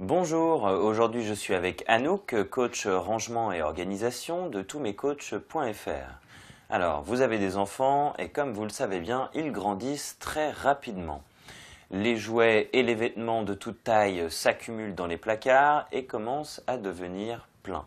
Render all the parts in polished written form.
Bonjour, aujourd'hui je suis avec Anouk, coach rangement et organisation de toutmescoachs.fr. Alors, vous avez des enfants et comme vous le savez bien, ils grandissent très rapidement. Les jouets et les vêtements de toute taille s'accumulent dans les placards et commencent à devenir pleins.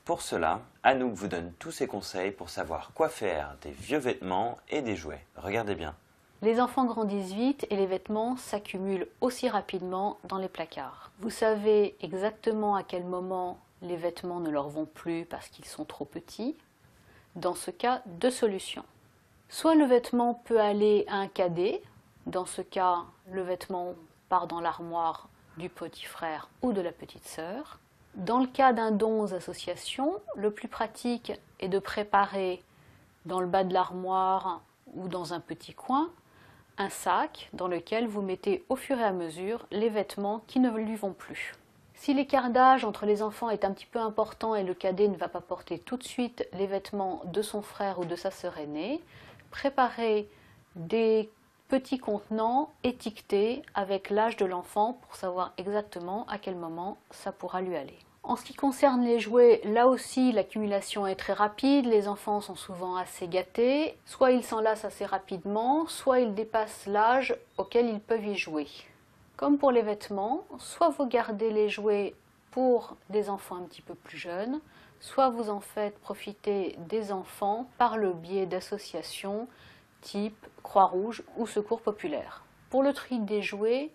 Pour cela, Anouk vous donne tous ses conseils pour savoir quoi faire des vieux vêtements et des jouets. Regardez bien. Les enfants grandissent vite et les vêtements s'accumulent aussi rapidement dans les placards. Vous savez exactement à quel moment les vêtements ne leur vont plus parce qu'ils sont trop petits. Dans ce cas, deux solutions. Soit le vêtement peut aller à un cadet. Dans ce cas, le vêtement part dans l'armoire du petit frère ou de la petite sœur. Dans le cas d'un don aux associations, le plus pratique est de préparer dans le bas de l'armoire ou dans un petit coin un sac dans lequel vous mettez au fur et à mesure les vêtements qui ne lui vont plus. Si l'écart d'âge entre les enfants est un petit peu important et le cadet ne va pas porter tout de suite les vêtements de son frère ou de sa sœur aînée, préparez des petits contenants étiquetés avec l'âge de l'enfant pour savoir exactement à quel moment ça pourra lui aller. En ce qui concerne les jouets, là aussi l'accumulation est très rapide, les enfants sont souvent assez gâtés, soit ils s'en lassent assez rapidement, soit ils dépassent l'âge auquel ils peuvent y jouer. Comme pour les vêtements, soit vous gardez les jouets pour des enfants un petit peu plus jeunes, soit vous en faites profiter des enfants par le biais d'associations type Croix-Rouge ou Secours Populaire. Pour le tri des jouets,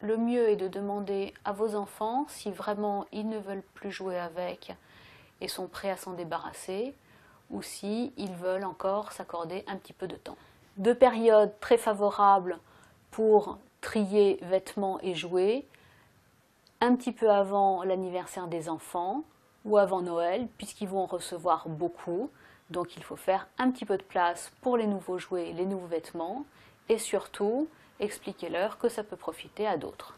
le mieux est de demander à vos enfants si vraiment ils ne veulent plus jouer avec et sont prêts à s'en débarrasser, ou si ils veulent encore s'accorder un petit peu de temps. Deux périodes très favorables pour trier vêtements et jouets, un petit peu avant l'anniversaire des enfants ou avant Noël, puisqu'ils vont en recevoir beaucoup, donc il faut faire un petit peu de place pour les nouveaux jouets et les nouveaux vêtements, et surtout expliquez-leur que ça peut profiter à d'autres.